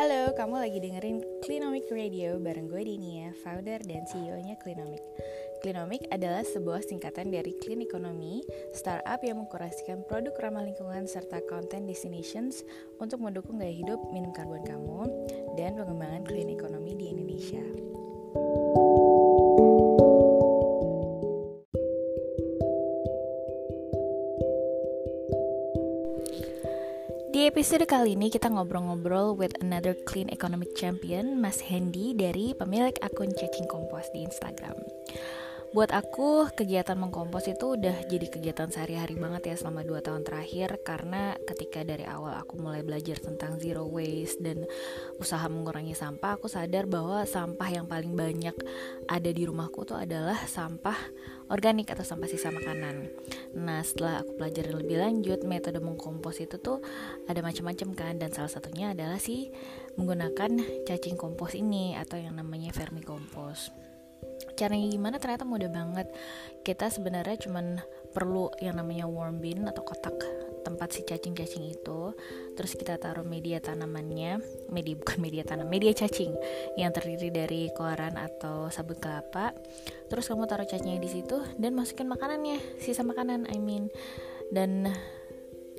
Halo, kamu lagi dengerin Clinomic Radio bareng gue Dinia, founder dan CEO-nya Clinomic. Clinomic adalah sebuah singkatan dari Clean Economy, startup yang mengkurasikan produk ramah lingkungan serta content destinations untuk mendukung gaya hidup minim karbon kamu dan pengembangan clean economy di Indonesia. Di episode kali ini kita ngobrol-ngobrol with another clean economic champion, Mas Hendy dari pemilik akun Cacing Kompos di Instagram. Buat aku, kegiatan mengkompos itu udah jadi kegiatan sehari-hari banget ya selama 2 tahun terakhir. Karena ketika dari awal aku mulai belajar tentang zero waste dan usaha mengurangi sampah, aku sadar bahwa sampah yang paling banyak ada di rumahku tuh adalah sampah organik atau sampah sisa makanan. Nah, setelah aku pelajari lebih lanjut, metode mengkompos itu tuh ada macam-macam kan. Dan salah satunya adalah menggunakan cacing kompos ini atau yang namanya vermicompost. Caranya gimana? Ternyata mudah banget. Kita sebenarnya cuman perlu yang namanya warm bin atau kotak tempat si cacing-cacing itu. Terus kita taruh media tanamannya, media cacing yang terdiri dari koran atau sabut kelapa. Terus kamu taruh cacingnya di situ dan masukin makanannya, sisa makanan dan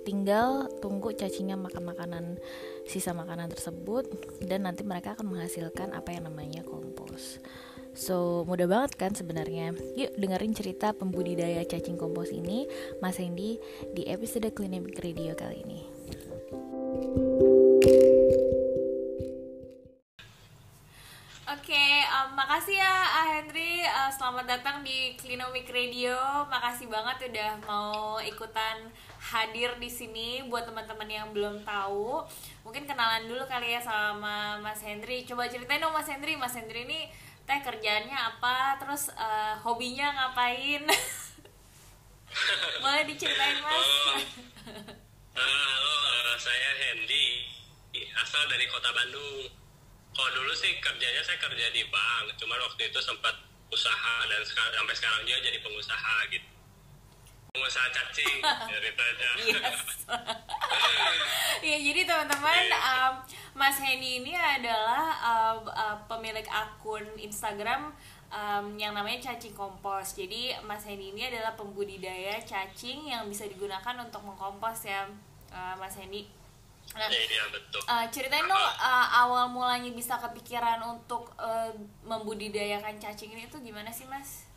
tinggal tunggu cacingnya makan sisa makanan tersebut, dan nanti mereka akan menghasilkan apa yang namanya kompos. So, mudah banget kan sebenarnya. Yuk dengerin cerita pembudidaya cacing kompos ini Mas Hendy di episode Clinomic Radio kali ini. Makasih ya Henry, selamat datang di Clinomic Radio. Makasih banget udah mau ikutan hadir di sini. Buat teman-teman yang belum tahu, mungkin kenalan dulu kali ya sama Mas Henry. Coba ceritain dong Mas Henry ini kerjaannya apa, terus hobinya ngapain? Boleh diceritain Mas? Halo, saya Hendy, asal dari kota Bandung. Kalau dulu sih saya kerja di bank, cuman waktu itu sempat usaha dan sampai sekarang juga jadi pengusaha gitu. Pengusaha cacing, ceritanya. Yes. Ya, jadi teman-teman, Mas Hendy ini adalah pemilik akun Instagram yang namanya Cacing Kompos. Jadi Mas Hendy ini adalah pembudidaya cacing yang bisa digunakan untuk mengkompos ya, Mas Hendy. Nah, iya betul. Ceritain dong awal mulanya bisa kepikiran untuk membudidayakan cacing ini tuh gimana sih Mas?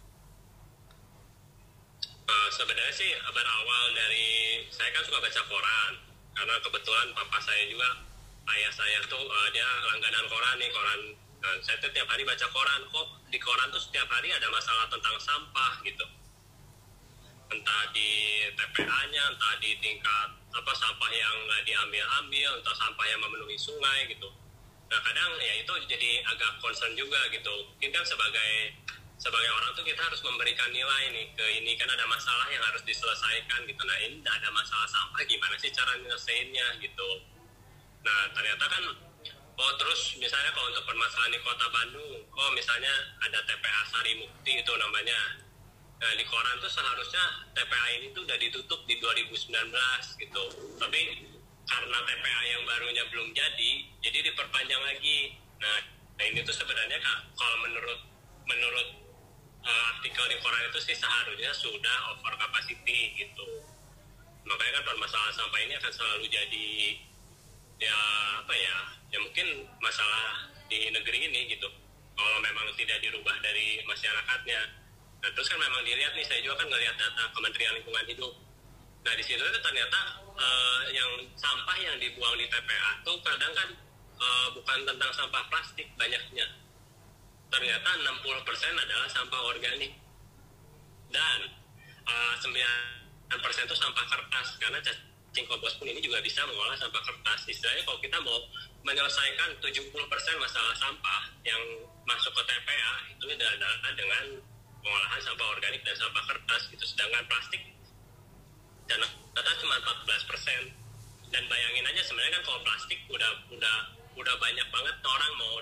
Sebenarnya sih berawal dari saya kan suka baca koran, karena kebetulan papa saya juga, ayah saya tuh dia langganan koran. Saya tuh tiap hari baca koran, kok di koran tuh setiap hari ada masalah tentang sampah gitu, entah di TPA-nya, entah di tingkat sampah yang nggak diambil, entah sampah yang memenuhi sungai gitu. Nah kadang ya itu jadi agak concern juga gitu. Mungkin kan sebagai orang tuh kita harus memberikan nilai nih ke ini, kan ada masalah yang harus diselesaikan gitu. Nah ini ada masalah sampah, gimana sih cara nyelesainnya gitu. Nah ternyata kan, terus misalnya kalau untuk permasalahan di kota Bandung, misalnya ada TPA Sari Mukti itu namanya. Nah di koran tuh seharusnya TPA ini tuh udah ditutup di 2019 gitu. Tapi karena TPA yang barunya belum jadi diperpanjang lagi. Nah ini tuh sebenarnya kalau menurut artikel di koran itu sih seharusnya sudah over capacity gitu. Makanya kan permasalahan sampah ini akan selalu jadi ya mungkin masalah di negeri ini gitu, kalau memang tidak dirubah dari masyarakatnya. Nah terus kan memang dilihat nih, saya juga kan ngelihat data Kementerian Lingkungan Hidup. Nah di situ itu ternyata yang sampah yang dibuang di TPA tuh kadang kan bukan tentang sampah plastik banyaknya. Ternyata 60% adalah sampah organik, dan 9% itu sampah kertas, karena cacing kompos pun ini juga bisa mengolah sampah kertas. Istilahnya kalau kita mau menyelesaikan 70% masalah sampah yang masuk ke TPA itu adalah dengan pengolahan sampah organik dan sampah kertas gitu. Sedangkan plastik dan kertas cuma 14%. Dan bayangin aja sebenarnya kan kalau plastik udah banyak banget orang mau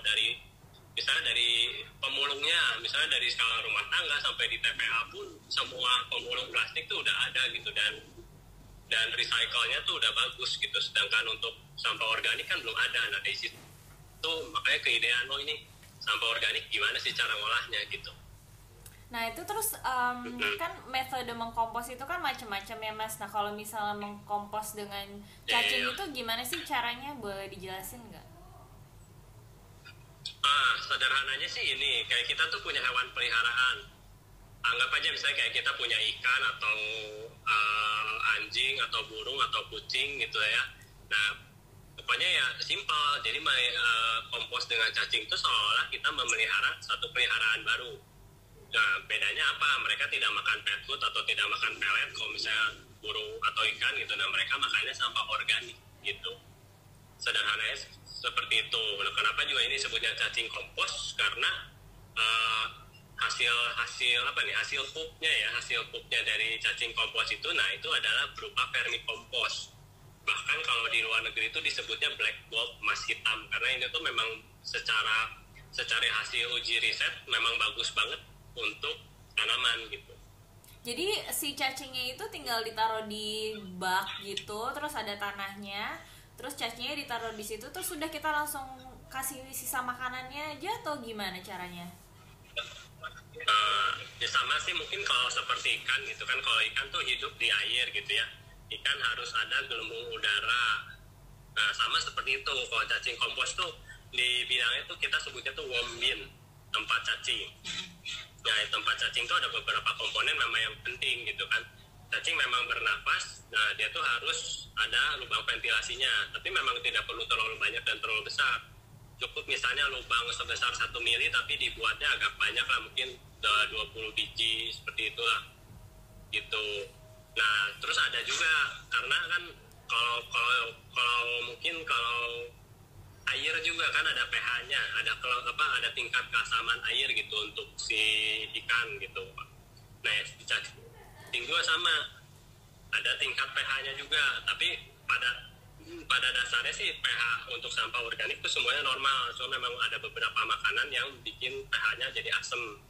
misalnya dari pemulungnya, misalnya dari skala rumah tangga sampai di TPA pun semua pemulung plastik tuh udah ada gitu, dan recycle-nya tuh udah bagus gitu. Sedangkan untuk sampah organik kan belum ada. Nah dari situ itu makanya keidean ini sampah organik gimana sih cara ngolahnya gitu. Nah itu terus kan metode mengkompos itu kan macam-macam ya Mas. Nah kalau misalnya mengkompos dengan cacing itu gimana sih caranya, boleh dijelasin nggak? Sederhananya sih ini, kayak kita tuh punya hewan peliharaan. Anggap aja misalnya kayak kita punya ikan atau anjing atau burung atau kucing gitu ya. Nah pokoknya ya simpel. Jadi kompos dengan cacing itu seolah kita memelihara satu peliharaan baru. Nah, bedanya apa? Mereka tidak makan pet food atau tidak makan pelet kalau misalnya burung atau ikan gitu. Nah, mereka makannya sampah organik gitu. Sederhananya seperti itu. Nah, kenapa juga ini sebutnya cacing kompos? Karena hasil pupnya dari cacing kompos itu, nah itu adalah berupa vermikompos. Bahkan kalau di luar negeri itu disebutnya black gold, emas hitam, karena ini tuh memang secara hasil uji riset memang bagus banget untuk tanaman gitu. Jadi si cacingnya itu tinggal ditaruh di bak gitu, terus ada tanahnya, terus cacingnya ditaruh di situ, terus sudah kita langsung kasih sisa makanannya aja atau gimana caranya? Ya sama sih mungkin kalau seperti ikan gitu kan, kalau ikan tuh hidup di air gitu ya, ikan harus ada gelembung udara. Nah sama seperti itu, kalau cacing kompos tuh di bidangnya tuh kita sebutnya tuh worm bin, tempat cacing. Nah, tempat cacing itu ada beberapa komponen memang yang penting gitu kan. Cacing memang bernapas, nah dia tuh harus ada lubang ventilasinya, tapi memang tidak perlu terlalu banyak dan terlalu besar. Cukup misalnya lubang sebesar 1 mili tapi dibuatnya agak banyak lah, mungkin 20 biji seperti itulah gitu. Nah, terus ada juga karena kan kalau air juga kan ada pH-nya, ada tingkat keasaman air gitu untuk si ikan gitu. Nah, cacing juga sama, ada tingkat pH-nya juga. Tapi pada dasarnya sih pH untuk sampah organik itu semuanya normal. So memang ada beberapa makanan yang bikin pH-nya jadi asam.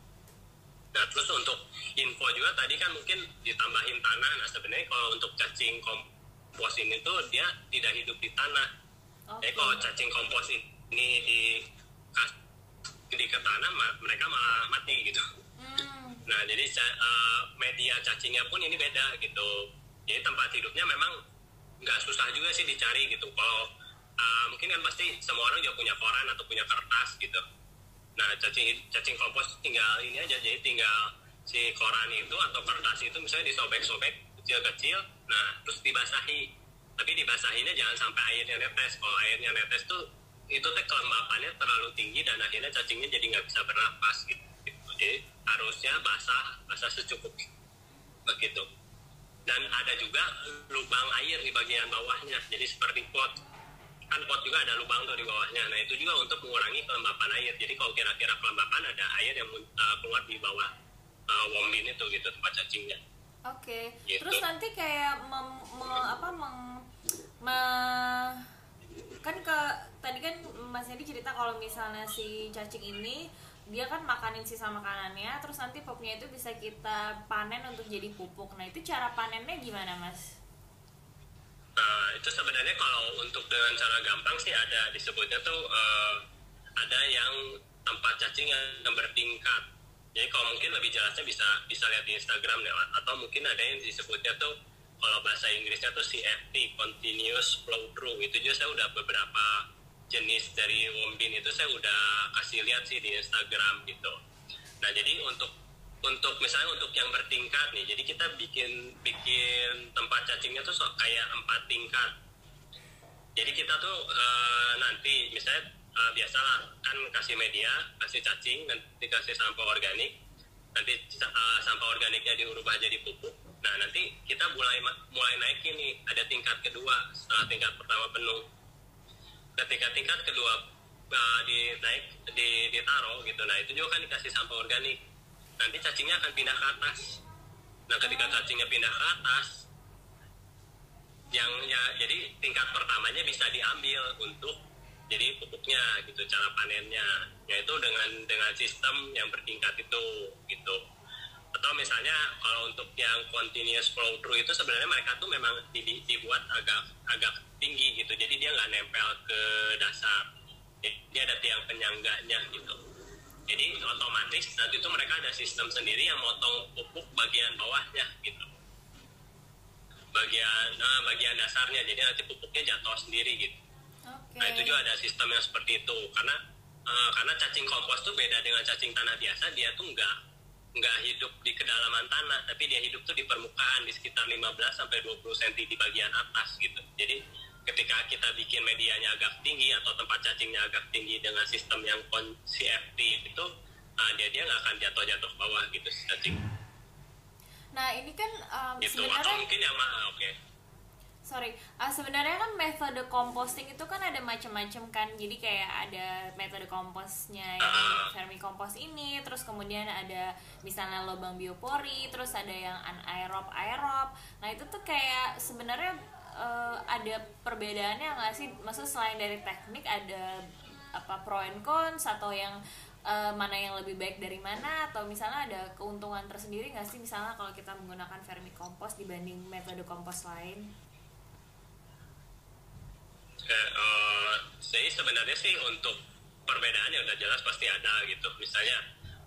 Nah, terus untuk info juga tadi kan mungkin ditambahin tanah. Nah, sebenarnya kalau untuk cacing kompos ini tuh dia tidak hidup di tanah. Jadi kalau cacing kompos ini di ke tanah, mereka malah mati gitu. Nah, jadi media cacingnya pun ini beda gitu. Jadi tempat hidupnya memang nggak susah juga sih dicari gitu. Kalau mungkin kan pasti semua orang juga punya koran atau punya kertas gitu. Nah, cacing kompos tinggal ini aja, jadi tinggal si koran itu atau kertas itu misalnya disobek-sobek kecil-kecil, nah terus dibasahi. Tapi dibasahinnya jangan sampai airnya netes. Kalau airnya netes itu teh kelembapannya terlalu tinggi dan akhirnya cacingnya jadi nggak bisa bernapas gitu. Jadi harusnya basah secukupnya begitu. Dan ada juga lubang air di bagian bawahnya. Jadi seperti pot, kan pot juga ada lubang tuh di bawahnya. Nah itu juga untuk mengurangi kelembapan air. Jadi kalau kira-kira kelembapan ada air yang keluar di bawah worm bin itu gitu, tempat cacingnya. Oke. Gitu. Terus nanti kayak tadi kan Mas Hedi cerita kalau misalnya si cacing ini dia kan makanin sisa makanannya, terus nanti pupuknya itu bisa kita panen untuk jadi pupuk. Nah itu cara panennya gimana Mas? Itu sebenarnya kalau untuk dengan cara gampang sih ada disebutnya tuh ada yang tempat cacing yang bertingkat. Jadi kalau mungkin lebih jelasnya bisa lihat di Instagram ya, atau mungkin ada yang disebutnya tuh kalau bahasa Inggrisnya tuh CFT, Continuous Flow Through. Itu juga saya udah beberapa jenis dari worm bin itu saya udah kasih lihat sih di Instagram gitu. Nah jadi untuk misalnya untuk yang bertingkat nih, jadi kita bikin tempat cacingnya tuh kayak 4 tingkat. Jadi kita tuh nanti misalnya biasalah kan kasih media, kasih cacing, nanti kasih sampah organik, nanti sampah organiknya diubah jadi pupuk. Nah nanti kita mulai naikin nih, ada tingkat kedua setelah tingkat pertama penuh. Ketika tingkat kedua ditaruh gitu, nah itu juga kan dikasih sampah organik. Nanti cacingnya akan pindah ke atas. Nah ketika cacingnya pindah ke atas, jadi tingkat pertamanya bisa diambil untuk jadi pupuknya gitu, cara panennya yaitu dengan sistem yang bertingkat itu gitu. Atau misalnya kalau untuk yang continuous flow through itu sebenarnya mereka tuh memang dibuat agak tinggi gitu, jadi dia nggak nempel ke dasar. Jadi ada tiang penyangganya gitu. Jadi otomatis nanti itu mereka ada sistem sendiri yang motong pupuk bagian bawahnya gitu, bagian dasarnya. Jadi nanti pupuknya jatuh sendiri gitu. Oke. Nah itu juga ada sistem yang seperti itu karena cacing kompos tuh beda dengan cacing tanah biasa. Dia tuh nggak hidup di kedalaman tanah, tapi dia hidup tuh di permukaan di sekitar 15-20 cm di bagian atas gitu. Jadi ketika kita bikin medianya agak tinggi atau tempat cacingnya agak tinggi dengan sistem yang CFT itu, dia nggak akan jatuh ke bawah gitu si cacing. Nah ini kan Gitu. sebenarnya Atau mungkin yang oke. Sebenarnya kan metode composting itu kan ada macam-macam kan. Jadi kayak ada metode komposnya yang vermicompost ini, terus kemudian ada misalnya lubang biopori, terus ada yang anaerob aerob. Nah itu tuh kayak sebenarnya ada perbedaannya nggak sih? Maksudnya selain dari teknik ada apa pro and cons, atau yang mana yang lebih baik dari mana, atau misalnya ada keuntungan tersendiri nggak sih misalnya kalau kita menggunakan vermicompost dibanding metode kompos lain? Jadi sebenarnya sih untuk perbedaannya udah jelas pasti ada gitu. Misalnya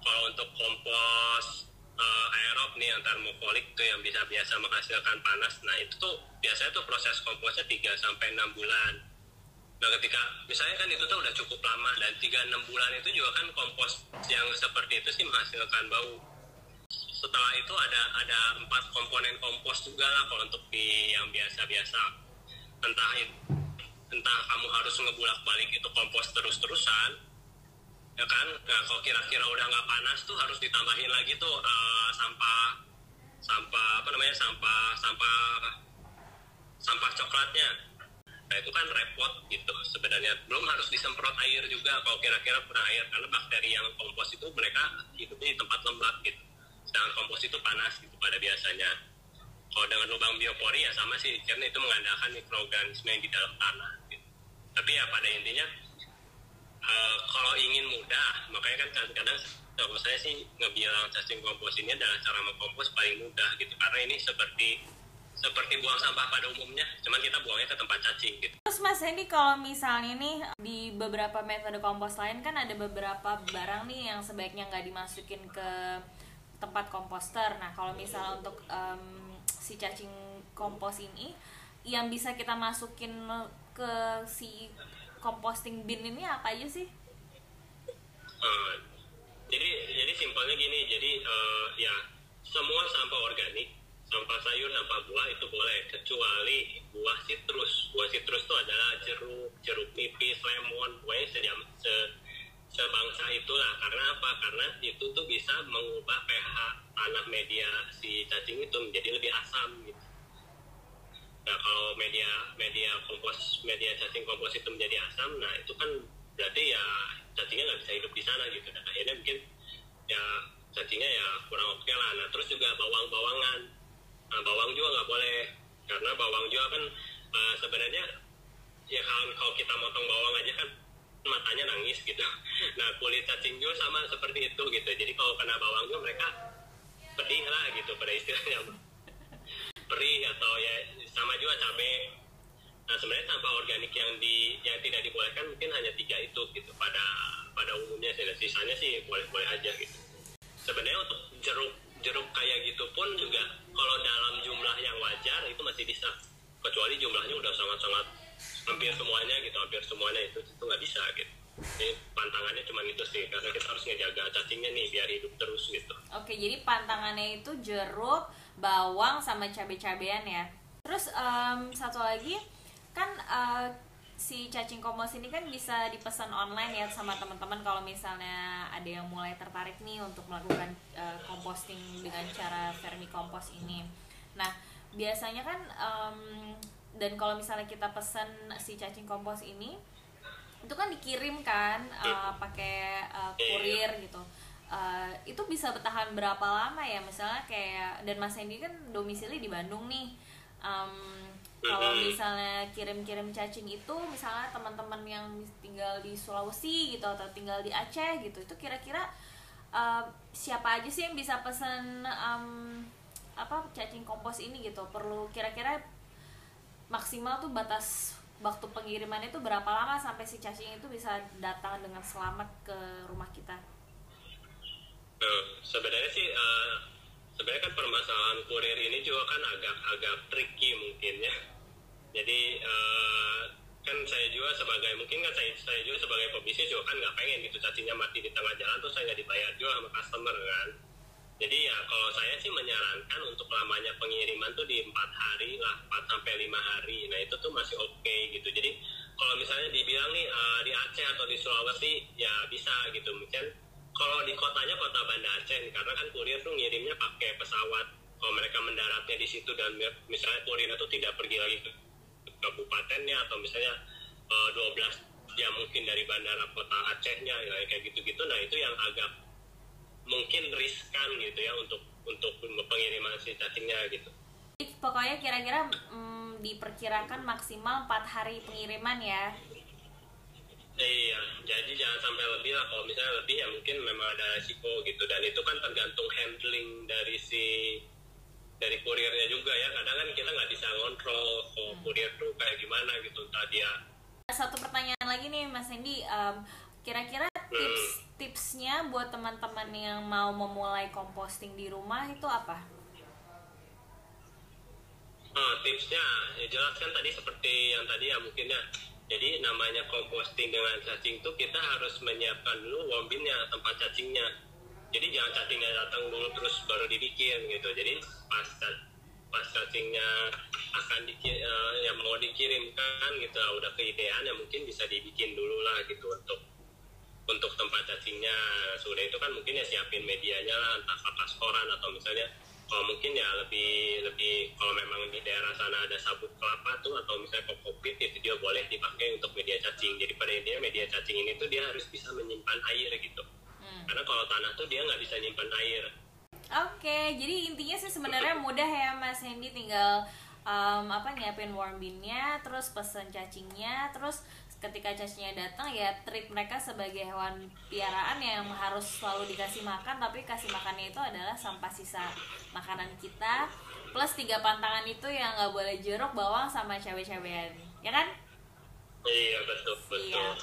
kalau untuk kompos aerob nih yang termofolik tuh yang bisa biasa menghasilkan panas, nah itu tuh biasanya tuh proses komposnya 3-6 bulan. Nah ketika misalnya kan itu tuh udah cukup lama, dan 3-6 bulan itu juga kan kompos yang seperti itu sih menghasilkan bau. Setelah itu ada 4 komponen kompos juga lah kalau untuk di yang biasa-biasa. Entah kamu harus ngebulak-balik itu kompos terus-terusan, ya kan? Nah kalau kira-kira udah nggak panas tuh harus ditambahin lagi tuh sampah coklatnya. Nah itu kan repot gitu sebenarnya. Belum harus disemprot air juga kalau kira-kira kurang air, karena bakteri yang kompos itu mereka hidupnya di tempat lembab gitu, sedangkan kompos itu panas gitu pada biasanya. Kalau dengan lubang biopori ya sama sih, karena itu mengandalkan mikroorganisme yang di dalam tanah gitu. Tapi ya pada intinya kalau ingin mudah, makanya kan kadang-kadang kalau saya sih ngebilang cacing kompos ini adalah cara mengkompos paling mudah gitu, karena ini seperti buang sampah pada umumnya, cuman kita buangnya ke tempat cacing gitu. Terus Mas Hendy, kalau misalnya nih di beberapa metode kompos lain kan ada beberapa barang nih yang sebaiknya nggak dimasukin ke tempat komposter. Nah kalau misalnya untuk si cacing kompos ini yang bisa kita masukin ke si composting bin ini apa aja sih? Jadi simpelnya gini, jadi ya semua sampah organik, sampah sayur, sampah buah itu boleh, kecuali buah sitrus. Buah sitrus itu adalah jeruk nipis, lemon, pokoknya sebangsa itulah. Karena apa? Karena itu tuh bisa mengubah pH tanah media si cacing itu menjadi lebih asam gitu. Nah kalau media cacing kompos itu menjadi asam, nah itu kan berarti ya cacingnya nggak bisa hidup di sana gitu. Dan akhirnya mungkin ya cacingnya ya kurang oke lah. Nah terus juga bawang-bawangan, nah bawang juga nggak boleh, karena bawang juga kan sebenarnya ya kalau kita motong bawang aja kan matanya nangis gitu. Nah kulit cacing juga sama seperti itu gitu. Jadi kalau kena bawang juga mereka pedih lah gitu pada istilahnya, perih, atau ya sama juga cabai. Nah sebenarnya sampah organik yang tidak dibolehkan mungkin hanya 3 itu gitu pada umumnya sih. Sisanya sih boleh aja gitu. Sebenarnya untuk jeruk kayak gitu pun juga kalau dalam jumlah yang wajar itu masih bisa, kecuali jumlahnya udah sangat hampir semuanya itu nggak bisa gitu. Jadi pantangannya cuma itu sih, karena kita harus ngejaga cacingnya nih biar hidup terus gitu. Oke, jadi pantangannya itu jeruk, bawang, sama cabai-cabean ya. Terus satu lagi kan si cacing kompos ini kan bisa dipesan online ya sama teman-teman kalau misalnya ada yang mulai tertarik nih untuk melakukan composting dengan cara vermicompost ini. Nah biasanya kan dan kalau misalnya kita pesan si cacing kompos ini itu kan dikirim kan pakai kurir gitu. Itu bisa bertahan berapa lama ya, misalnya kayak, dan Mas Hendy kan domisili di Bandung nih. Kalau misalnya kirim-kirim cacing itu, misalnya teman-teman yang tinggal di Sulawesi gitu atau tinggal di Aceh gitu, itu kira-kira siapa aja sih yang bisa pesan cacing kompos ini gitu? Perlu kira-kira maksimal tuh batas waktu pengiriman itu berapa lama sampai si cacing itu bisa datang dengan selamat ke rumah kita? Sebenarnya sih sebenarnya kan permasalahan kurir ini juga kan agak tricky mungkin ya. Jadi kan saya juga sebagai mungkin kan saya juga sebagai pebisnis juga kan nggak pengen gitu cacingnya mati di tengah jalan terus saya nggak dibayar juga sama customer kan. Jadi ya kalau saya sih menyarankan untuk lamanya pengiriman tuh di 4 hari lah, 4 sampai 5 hari. Nah itu tuh masih oke gitu. Jadi kalau misalnya dibilang nih di Aceh atau di Sulawesi ya bisa gitu. Mungkin kalau di kotanya kota Banda Aceh nih, karena kan kurir tuh ngirimnya pakai pesawat. Kalau mereka mendaratnya di situ dan misalnya kurirnya tuh tidak pergi lagi ke kabupatennya atau misalnya 12 jam mungkin dari bandara kota Acehnya ya, kayak gitu-gitu. Nah itu yang agak mungkin riskan gitu ya untuk pengiriman si cacingnya gitu. Pokoknya kira-kira diperkirakan maksimal 4 hari pengiriman ya. Iya, jadi jangan sampai lebih lah. Kalau misalnya lebih ya mungkin memang ada resiko gitu. Dan itu kan tergantung handling dari kurirnya juga ya. Kadang kan kita nggak bisa ngontrol kurir tuh kayak gimana gitu. Entah dia. Satu pertanyaan lagi nih Mas Hendy, kira-kira tipsnya buat teman-teman yang mau memulai composting di rumah itu apa? Tipsnya ya jelas kan tadi seperti yang tadi ya mungkin ya. Jadi namanya composting dengan cacing tuh kita harus menyiapkan dulu warm bin-nya, tempat cacingnya. Jadi jangan cacingnya datang dulu terus baru dibikin gitu. Jadi pas cacingnya akan mau dikirimkan gitu udah keidean ya mungkin bisa dibikin dulu lah gitu untuk tempat cacingnya. Sudah itu kan mungkin ya siapin medianya lah, entah kertas koran atau misalnya kalau mungkin ya lebih kalau memang di daerah sana ada sabut kelapa tuh atau misalnya kokopit itu dia boleh dipakai untuk media cacing. Jadi pada intinya media cacing ini tuh dia harus bisa menyimpan air gitu. Karena kalau tanah tuh dia nggak bisa nyimpan air. Oke, jadi intinya sih sebenarnya mudah ya Mas Hendy, tinggal nyiapin warm bin-nya, terus pesen cacingnya, terus ketika cacingnya datang ya treat mereka sebagai hewan piaraan yang harus selalu dikasih makan, tapi kasih makannya itu adalah sampah sisa makanan kita plus 3 pantangan itu yang nggak boleh jeruk, bawang, sama cewek-cewekan, ya kan? Iya betul.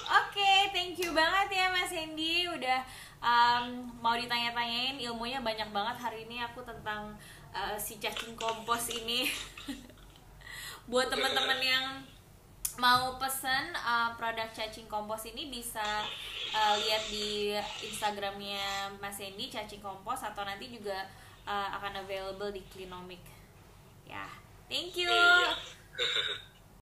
Oke, thank you banget ya Mas Hendy udah mau ditanya-tanyain, ilmunya banyak banget hari ini aku tentang si cacing kompos ini. Buat teman-teman yang mau pesen produk cacing kompos ini bisa lihat di Instagramnya Mas Hendy cacing kompos, atau nanti juga akan available di Clinomic ya. Thank you.